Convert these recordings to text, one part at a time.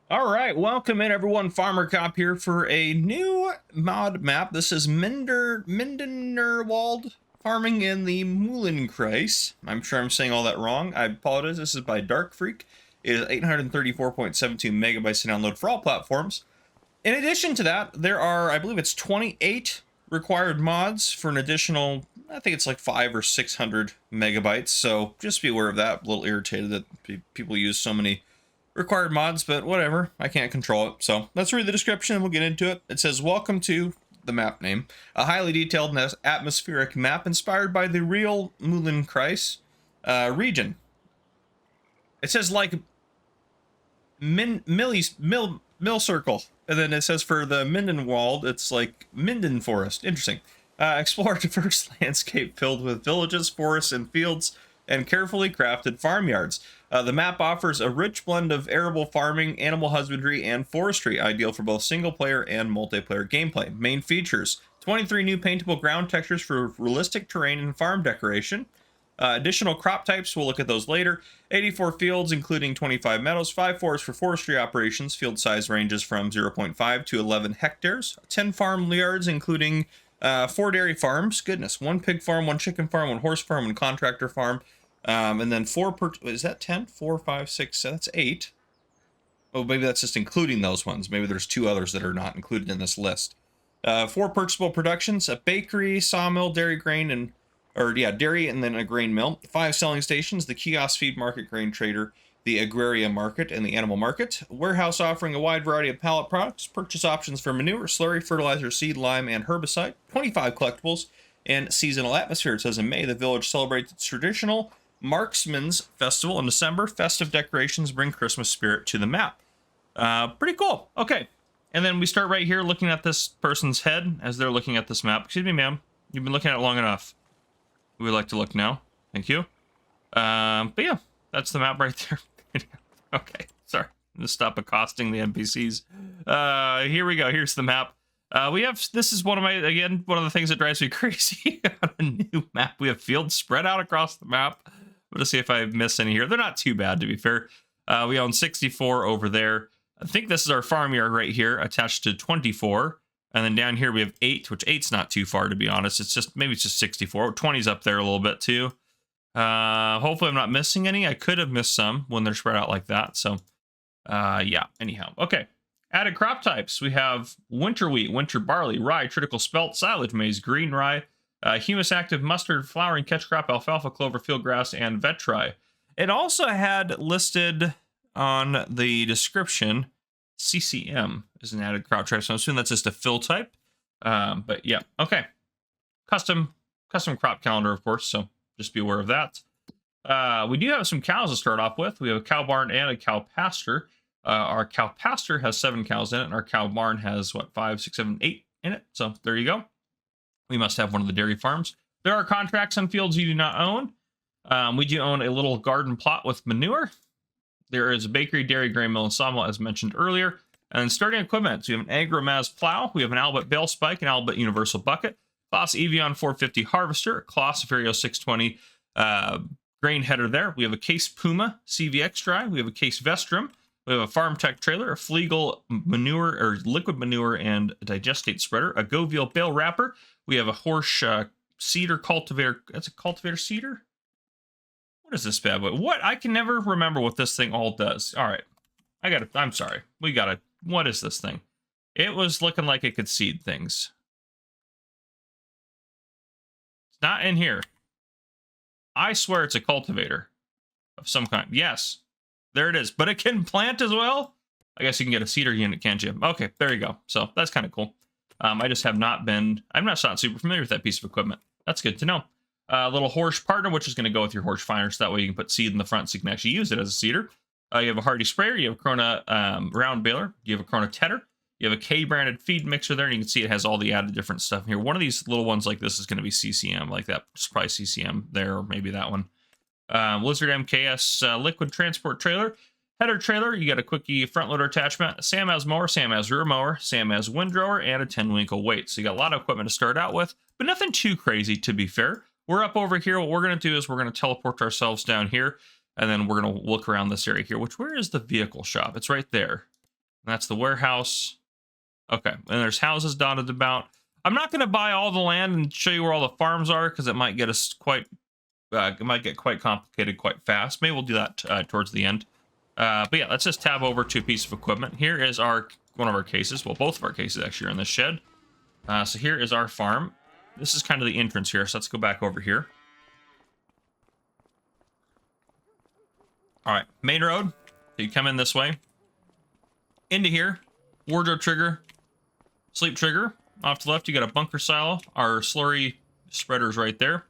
All right, welcome in everyone. Farmer Cop here for a new mod map. This is Mindenerwald farming in the Mühlenkreis. I'm sure I'm saying all that wrong. I apologize. This is by Dark Freak. It is 834.72 megabytes to download for all platforms. In addition to that, there are, I believe it's 28 required mods for an additional, I think it's like 500 or 600 megabytes. So just be aware of that. A little irritated that people use so many required mods, but whatever, I can't control it. So let's read the description and we'll get into it. It says, welcome to the map name, a highly detailed and atmospheric map inspired by the real Mühlenkreis region. It says like mill circle, and then it says for the Mindenerwald, it's like Minden Forest. Interesting. Explore a diverse landscape filled with villages, forests, and fields, and carefully crafted farmyards. The map offers a rich blend of arable farming, animal husbandry, and forestry, ideal for both single-player and multiplayer gameplay. Main features: 23 new paintable ground textures for realistic terrain and farm decoration. Additional crop types, we'll look at those later. 84 fields, including 25 meadows, 5 forests for forestry operations. Field size ranges from 0.5 to 11 hectares. 10 farm yards, including 4 dairy farms. Goodness, 1 pig farm, 1 chicken farm, 1 horse farm, 1 contractor farm. And then 4 per, is that 10? 4, 5, 6, that's 8. Oh, maybe that's just including those ones. Maybe there's 2 others that are not included in this list. 4 purchasable productions, a bakery, sawmill, dairy, dairy, and then a grain mill. 5 selling stations, the kiosk, feed market, grain trader, the agraria market, and the animal market. Warehouse offering a wide variety of pallet products. Purchase options for manure, slurry, fertilizer, seed, lime, and herbicide. 25 collectibles, and seasonal atmosphere. It says in May, the village celebrates its traditional Marksman's Festival. In December, festive decorations bring Christmas spirit to the map. Pretty cool. Okay. And then we start right here looking at this person's head as they're looking at this map. Excuse me, ma'am. You've been looking at it long enough. We would like to look now. Thank you. But yeah, that's the map right there. Okay, sorry. I'm gonna stop accosting the NPCs. Here we go. Here's the map. This is one of the things that drives me crazy on a new map. We have fields spread out across the map. I'm gonna see if I miss any here. They're not too bad, to be fair. We own 64 over there. I think this is our farmyard right here, attached to 24. And then down here we have 8, which 8's not too far, to be honest. Maybe it's just 64. 20's up there a little bit too. Hopefully I'm not missing any. I could have missed some when they're spread out like that. So, yeah, anyhow. Okay. Added crop types. We have winter wheat, winter barley, rye, triticale spelt, silage maize, green rye, humus active mustard, flowering catch crop, alfalfa, clover, field grass, and vetri. It also had listed on the description CCM is an added crop type, so I'm assuming that's just a fill type. But yeah, okay. Custom crop calendar, of course, so just be aware of that. We do have some cows to start off with. We have a cow barn and a cow pasture. Our cow pasture has 7 cows in it, and our cow barn has, 5, 6, 7, 8 in it. So there you go. We must have one of the dairy farms. There are contracts on fields you do not own. We do own a little garden plot with manure. There is a bakery, dairy, grain mill, and sawmill, as mentioned earlier. And starting equipment, so we have an Agromaz plow, we have an Albert bale spike, an Albert universal bucket, Kloss Evian 450 harvester, a Kloss Vario 620 grain header there. We have a Case Puma CVX drive. We have a Case Vestrum. We have a Farm Tech trailer, a Flegel manure or liquid manure and a digestate spreader, a Govial bale wrapper. We have a Horsch cedar cultivator. That's a cultivator cedar? What is this bad boy? What? I can never remember what this thing all does. All right. I'm sorry. What is this thing? It was looking like it could seed things. It's not in here. I swear it's a cultivator of some kind. Yes. There it is. But it can plant as well? I guess you can get a cedar unit, can't you? Okay, there you go. So that's kind of cool. I just have not been... I'm not super familiar with that piece of equipment. That's good to know. A little Horsch partner, which is going to go with your Horsch finder, so that way you can put seed in the front so you can actually use it as a seeder. You have a Hardy sprayer, you have a Corona round baler, you have a Corona tedder, you have a K-branded feed mixer there, and you can see it has all the added different stuff in here. One of these little ones like this is going to be CCM, like that. It's probably CCM there, or maybe that one. Lizard MKS liquid transport trailer. Header trailer, you got a quickie front loader attachment, Sam has mower, Sam has rear mower, Sam has windrower, and a 10-winkle weight. So you got a lot of equipment to start out with, but nothing too crazy, to be fair. We're up over here. What we're going to do is we're going to teleport ourselves down here, and then we're going to look around this area here, where is the vehicle shop? It's right there. That's the warehouse. Okay, and there's houses dotted about. I'm not going to buy all the land and show you where all the farms are because it might get us quite, it might get quite complicated quite fast. Maybe we'll do that towards the end. But yeah, let's just tab over to a piece of equipment. Here is one of our cases. Well, both of our cases actually are in this shed. So here is our farm. This is kind of the entrance here. So let's go back over here. All right, main road. So you come in this way. Into here, wardrobe trigger, sleep trigger. Off to the left, you got a bunker silo. Our slurry spreader's right there.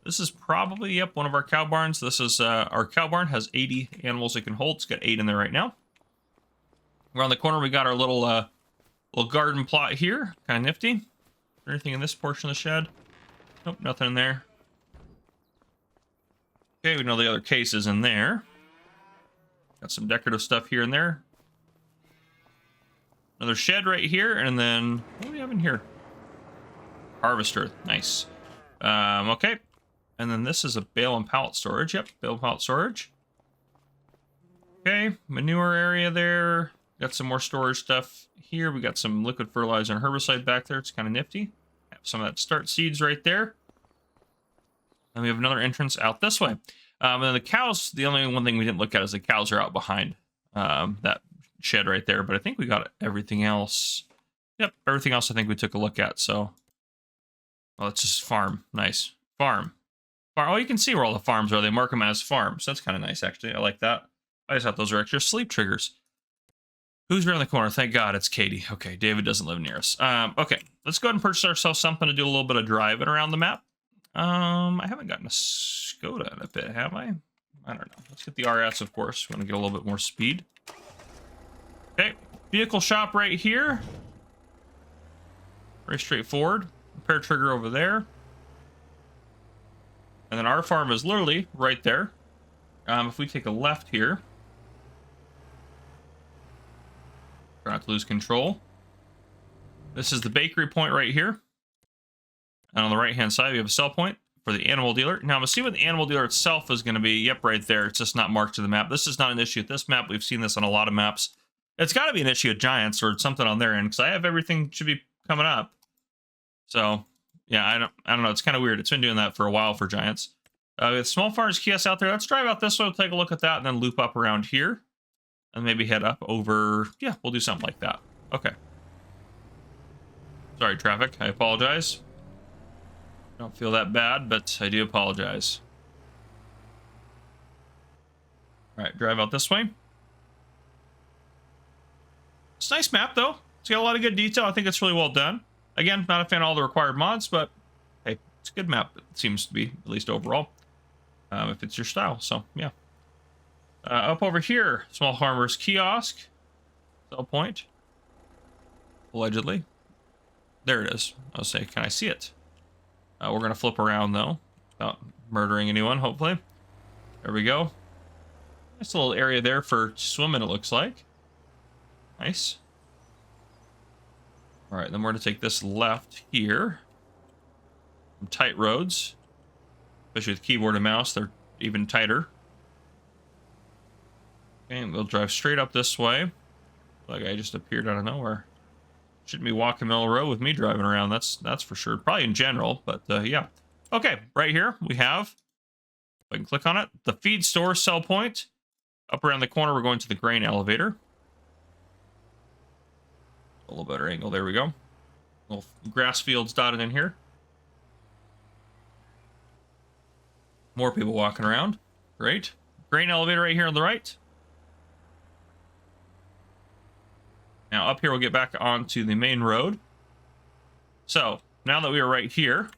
This is probably, yep, one of our cow barns. This is, our cow barn has 80 animals it can hold. It's got 8 in there right now. Around the corner, we got our little garden plot here. Kind of nifty. Is there anything in this portion of the shed? Nope, nothing in there. Okay, we know the other cases in there. Got some decorative stuff here and there. Another shed right here, and then what do we have in here? Harvester, nice. Okay, and then this is a bale and pallet storage. Yep, bale and pallet storage. Okay, manure area there. Got some more storage stuff here. We got some liquid fertilizer and herbicide back there. It's kind of nifty. Have some of that start seeds right there. And we have another entrance out this way. And then the cows, the only one thing we didn't look at is the cows are out behind that shed right there. But I think we got everything else. Yep, everything else I think we took a look at. So, well, it's just farm. Nice. Farm. Oh, you can see where all the farms are. They mark them as farms. That's kind of nice, actually. I like that. I just thought those are extra sleep triggers. Who's around the corner? Thank God it's Katie. Okay, David doesn't live near us. Okay, let's go ahead and purchase ourselves something to do a little bit of driving around the map. I haven't gotten a Skoda in a bit, have I? I don't know. Let's get the RS, of course. We want to get a little bit more speed. Okay, vehicle shop right here. Very straightforward. Repair trigger over there. And then our farm is literally right there. If we take a left here. Try not to lose control. This is the bakery point right here. And on the right-hand side, we have a sell point for the animal dealer. Now, I'm assuming the animal dealer itself is going to be, yep, right there. It's just not marked to the map. This is not an issue at this map. We've seen this on a lot of maps. It's got to be an issue at Giants or something on their end, because I have everything should be coming up. So, yeah, I don't know. It's kind of weird. It's been doing that for a while for Giants. With small farmers kiosk out there, let's drive out this way. We'll take a look at that and then loop up around here. And maybe head up over... Yeah, we'll do something like that. Okay. Sorry, traffic. I apologize. Don't feel that bad, but I do apologize. All right, drive out this way. It's a nice map, though. It's got a lot of good detail. I think it's really well done. Again, not a fan of all the required mods, but hey, it's a good map. It seems to be, at least overall, if it's your style. So, yeah. Up over here, small farmers kiosk. Sell point. Allegedly. There it is. I'll say, can I see it? We're going to flip around, though, without murdering anyone, hopefully. There we go. Nice little area there for swimming, it looks like. Nice. All right, then we're going to take this left here. Some tight roads. Especially with keyboard and mouse, they're even tighter. Okay, and we'll drive straight up this way. Like I just appeared out of nowhere. Shouldn't be walking middle road with me driving around, that's for sure. Probably in general, but yeah. Okay, right here we have, if I can click on it, the feed store sell point. Up around the corner, we're going to the grain elevator. A little better angle, there we go. Little grass fields dotted in here. More people walking around, great. Grain elevator right here on the right. Now up here, we'll get back onto the main road. So now that we are right here,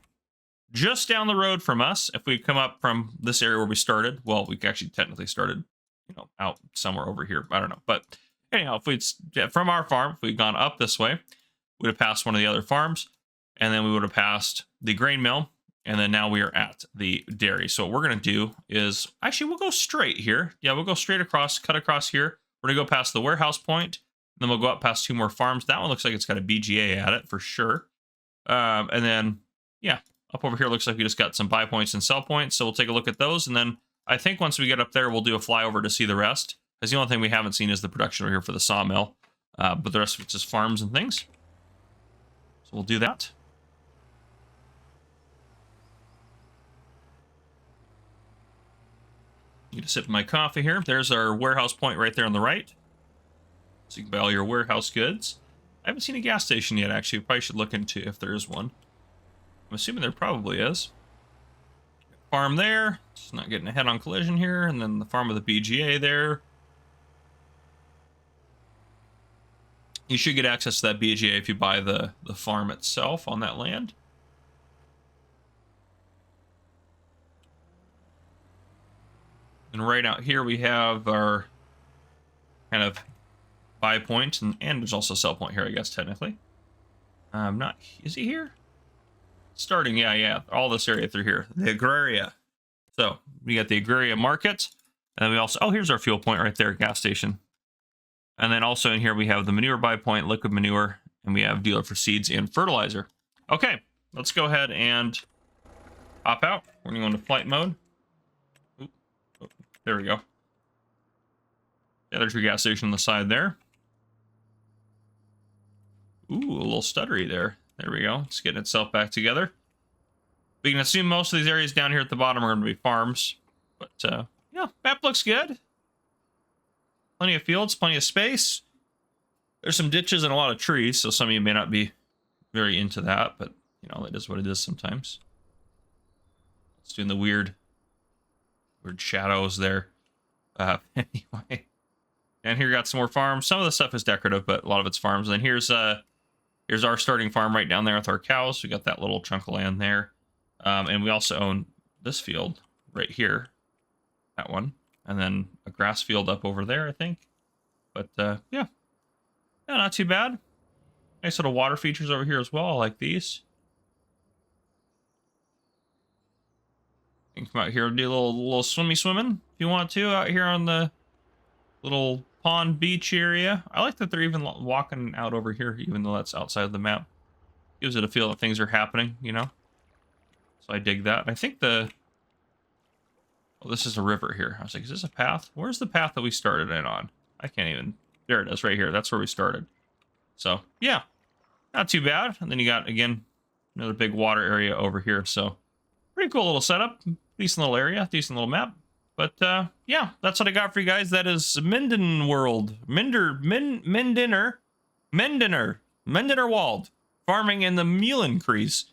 just down the road from us, if we come up from this area where we started, well, we actually technically started, you know, out somewhere over here. I don't know. But anyhow, if we'd, from our farm, if we'd gone up this way, we'd have passed one of the other farms, and then we would have passed the grain mill, and then now we are at the dairy. So what we're going to do is, actually, we'll go straight here. Yeah, we'll go straight across, cut across here. We're going to go past the warehouse point. Then we'll go up past 2 more farms. That one looks like it's got a BGA at it for sure. And then, yeah, up over here looks like we just got some buy points and sell points. So we'll take a look at those. And then I think once we get up there, we'll do a flyover to see the rest. Because the only thing we haven't seen is the production over here for the sawmill. but the rest of it's just farms and things. So we'll do that. Get a sip of my coffee here. There's our warehouse point right there on the right. So you can buy all your warehouse goods. I haven't seen a gas station yet, actually. Probably should look into if there is one. I'm assuming there probably is. Farm there. Just not getting a head-on collision here. And then the farm with the BGA there. You should get access to that BGA if you buy the farm itself on that land. And right out here we have our kind of buy point, and there's also a sell point here, I guess, technically. Not, is he here? Starting, yeah, all this area through here, the Agraria. So we got the Agraria market, and then we also, oh, here's our fuel point right there, gas station. And then also in here we have the manure buy point, liquid manure, and we have dealer for seeds and fertilizer. Okay, let's go ahead and hop out. We're gonna go into flight mode. Oop, oh, there we go. Yeah, there's your gas station on the side there. Ooh, a little stuttery there. There we go. It's getting itself back together. We can assume most of these areas down here at the bottom are going to be farms. But, yeah, map looks good. Plenty of fields, plenty of space. There's some ditches and a lot of trees, so some of you may not be very into that, but, you know, it is what it is sometimes. It's doing the weird shadows there. Anyway. And here got some more farms. Some of the stuff is decorative, but a lot of it's farms. And then here's our starting farm right down there with our cows. We got that little chunk of land there. And we also own this field right here. That one. And then a grass field up over there, I think. But, yeah, not too bad. Nice little water features over here as well. I like these. You can come out here and do a little swimming if you want to out here on the little pond beach area. I like that they're even walking out over here, even though that's outside of the map. Gives it a feel that things are happening, you know? So I dig that. I think oh, this is a river here. I was like, is this a path? Where's the path that we started in on? I can't even... There it is, right here. That's where we started. So, yeah. Not too bad. And then you got, again, another big water area over here. So, pretty cool little setup. Decent little area. Decent little map. But, yeah, that's what I got for you guys. That is Mindenerwald. Mindenerwald. Farming in the Mühlenkreis.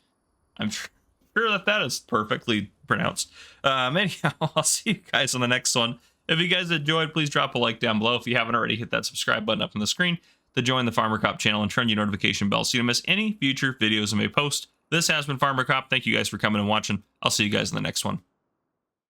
I'm sure that is perfectly pronounced. Anyhow, I'll see you guys on the next one. If you guys enjoyed, please drop a like down below. If you haven't already, hit that subscribe button up on the screen to join the Farmer Cop channel and turn your notification bell so you don't miss any future videos I may post. This has been Farmer Cop. Thank you guys for coming and watching. I'll see you guys in the next one.